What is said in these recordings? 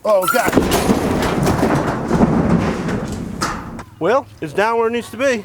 Oh, God. Well, it's down where it needs to be.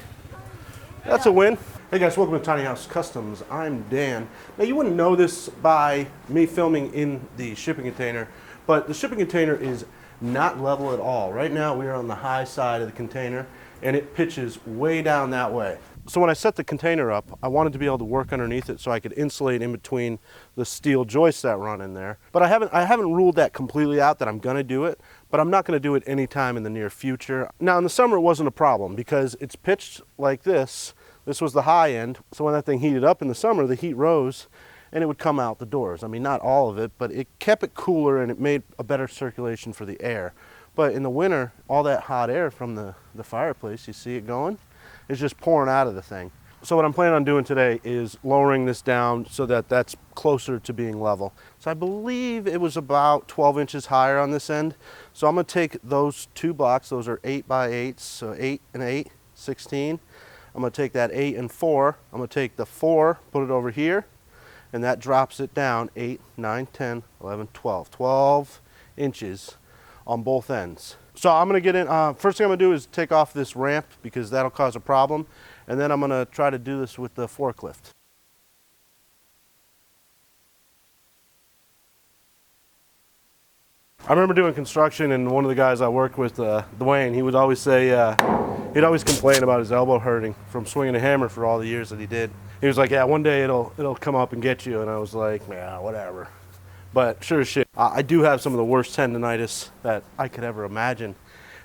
That's a win. Hey guys, welcome to Tiny House Customs. I'm Dan. Now you wouldn't know this by me filming in the shipping container, but the shipping container is not level at all. Right now we are on the high side of the container and it pitches way down that way. So when I set the container up, I wanted to be able to work underneath it so I could insulate in between the steel joists that run in there. But I haven't ruled that completely out that I'm gonna do it, but I'm not gonna do it anytime in the near future. Now in the summer it wasn't a problem because it's pitched like this. This was the high end, so when that thing heated up in the summer, the heat rose and it would come out the doors. I mean, not all of it, but it kept it cooler and it made a better circulation for the air. But in the winter, all that hot air from the fireplace, you see it going, is just pouring out of the thing. So what I'm planning on doing today is lowering this down so that that's closer to being level. So I believe it was about 12 inches higher on this end. So I'm gonna take those two blocks, those are 8 by 8s, so 8 and 8, 16. I'm going to take that 8 and 4, I'm going to take the 4, put it over here, and that drops it down 8, 9, 10, 11, 12. 12 inches on both ends. So I'm going to get in, first thing I'm going to do is take off this ramp because that'll cause a problem, and then I'm going to try to do this with the forklift. I remember doing construction and one of the guys I worked with, Dwayne, he would always say, he'd always complain about his elbow hurting from swinging a hammer for all the years that he did. He was like, yeah, one day it'll come up and get you. And I was like, yeah, whatever. But sure as shit, I do have some of the worst tendonitis that I could ever imagine.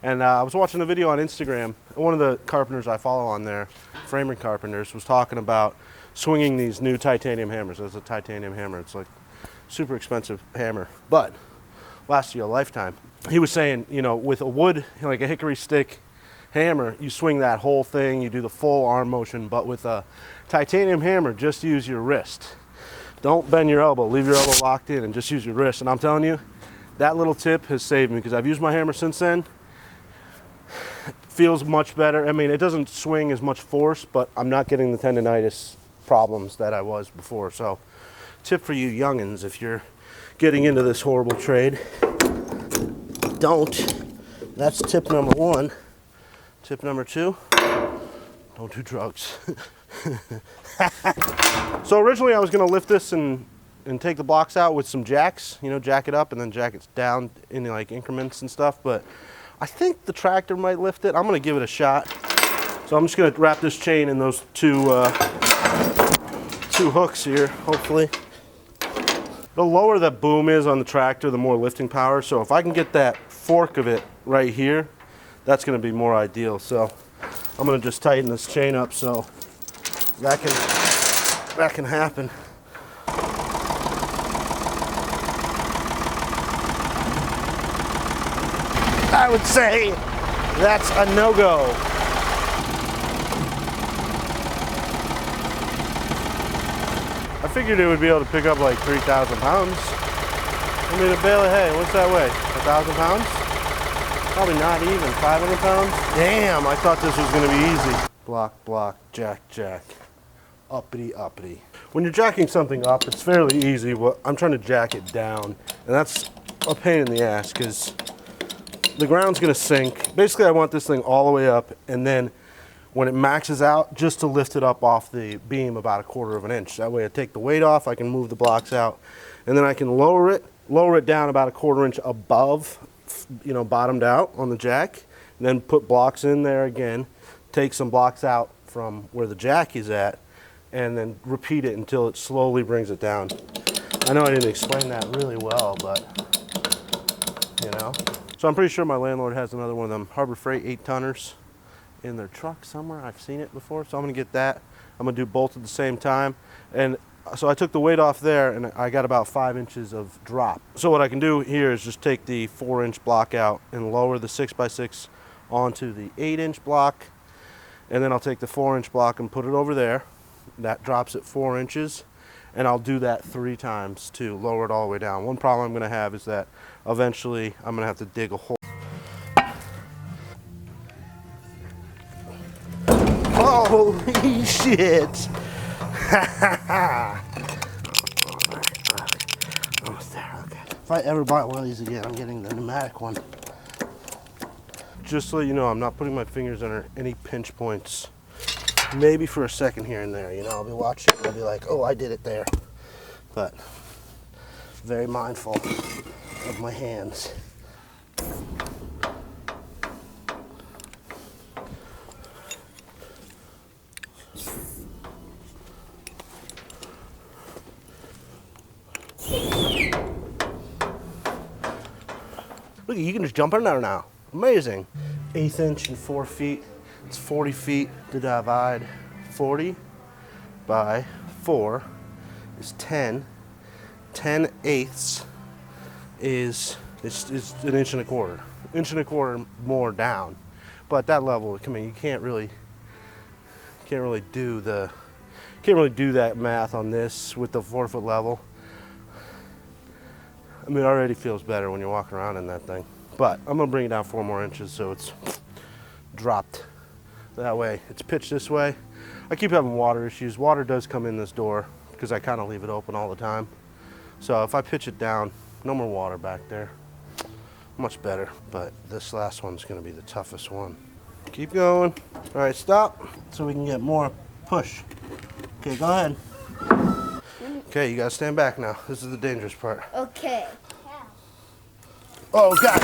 And I was watching a video on Instagram. One of the carpenters I follow on there, framing carpenters, was talking about swinging these new titanium hammers. It's a titanium hammer. It's like super expensive hammer, but lasts you a lifetime. He was saying, you know, with a wood, like a hickory stick hammer, you swing that whole thing, you do the full arm motion, but with a titanium hammer, just use your wrist. Don't bend your elbow, leave your elbow locked in and just use your wrist. And I'm telling you, that little tip has saved me because I've used my hammer since then. It feels much better. I mean, it doesn't swing as much force, but I'm not getting the tendonitis problems that I was before. So tip for you youngins, if you're getting into this horrible trade, don't. That's tip number 1. Tip number 2, don't do drugs. So originally I was gonna lift this and take the blocks out with some jacks, you know, jack it up and then jack it down in like increments and stuff, but I think the tractor might lift it. I'm gonna give it a shot. So I'm just gonna wrap this chain in those two hooks here, hopefully. The lower that boom is on the tractor, the more lifting power. So if I can get that fork of it right here, that's going to be more ideal. So I'm going to just tighten this chain up so that can happen. I would say that's a no-go. I figured it would be able to pick up like 3,000 pounds. I mean, a bale of hay, what's that weigh? 1,000 pounds? Probably not even, 500 pounds? Damn, I thought this was gonna be easy. Block, block, jack, jack. Uppity, uppity. When you're jacking something up, it's fairly easy. Well, I'm trying to jack it down, and that's a pain in the ass because the ground's gonna sink. Basically, I want this thing all the way up, and then when it maxes out, just to lift it up off the beam about 1/4 of an inch. That way I take the weight off, I can move the blocks out, and then I can lower it down about 1/4 inch above, you know, bottomed out on the jack, and then put blocks in there again, take some blocks out from where the jack is at, and then repeat it until it slowly brings it down. I know I didn't explain that really well, but, you know. So I'm pretty sure my landlord has another one of them Harbor Freight 8-tonners in their truck somewhere. I've seen it before, so I'm gonna get that. I'm gonna do both at the same time. And so I took the weight off there and I got about 5 inches of drop. So what I can do here is just take the 4-inch block out and lower the 6x6 onto the 8-inch block. And then I'll take the 4-inch block and put it over there. That drops it 4 inches. And I'll do that 3 times to lower it all the way down. One problem I'm gonna have is that eventually I'm gonna have to dig a hole. Holy shit! Almost there, okay. If I ever buy one of these again, I'm getting the pneumatic one. Just so you know, I'm not putting my fingers under any pinch points. Maybe for a second here and there, you know, I'll be watching and I'll be like, oh, I did it there. But very mindful of my hands. Look, you can just jump in there now. Amazing. 1/8 inch and 4 feet. It's 40 feet to divide. 40 by 4 is 10. 10/8 is 1.25 inches. 1.25 inches more down. But at that level, I mean, you can't really do that math on this with the 4-foot level. I mean, it already feels better when you're walking around in that thing. But I'm gonna bring it down 4 more inches so it's dropped. That way, it's pitched this way. I keep having water issues. Water does come in this door because I kind of leave it open all the time. So if I pitch it down, no more water back there. Much better. But this last one's gonna be the toughest one. Keep going. All right, stop. So we can get more push. Okay, go ahead. Okay, you gotta stand back now. This is the dangerous part. Okay. Oh, God.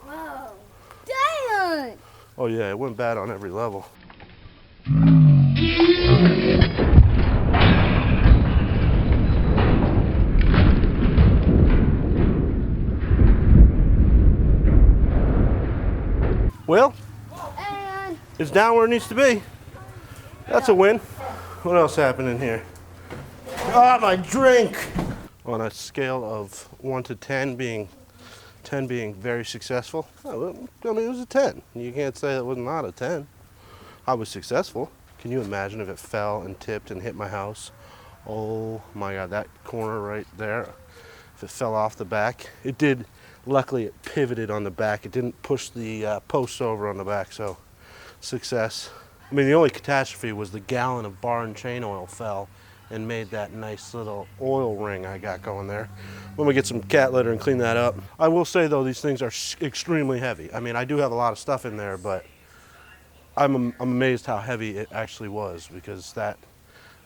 Whoa. Damn! Oh, yeah, it went bad on every level. Well, And it's down where it needs to be. That's a win. What else happened in here? Oh, my drink! On a scale of 1 to 10 being very successful, I mean, it was a 10. You can't say it was not a 10. I was successful. Can you imagine if it fell and tipped and hit my house? Oh my God, that corner right there, if it fell off the back. It did, luckily it pivoted on the back. It didn't push the posts over on the back, so success. I mean, the only catastrophe was the gallon of bar and chain oil fell and made that nice little oil ring I got going there. When we get some cat litter and clean that up. I will say though, these things are extremely heavy. I mean, I do have a lot of stuff in there, but I'm amazed how heavy it actually was, because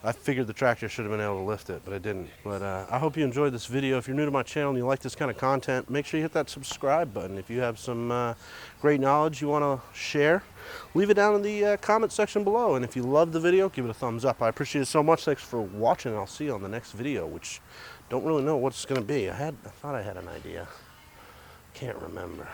I figured the tractor should have been able to lift it, but it didn't. But I hope you enjoyed this video. If you're new to my channel and you like this kind of content, make sure you hit that subscribe button. If you have some great knowledge you want to share, leave it down in the comment section below. And if you love the video, give it a thumbs up. I appreciate it so much. Thanks for watching. I'll see you on the next video, which don't really know what it's going to be. I thought I had an idea. Can't remember.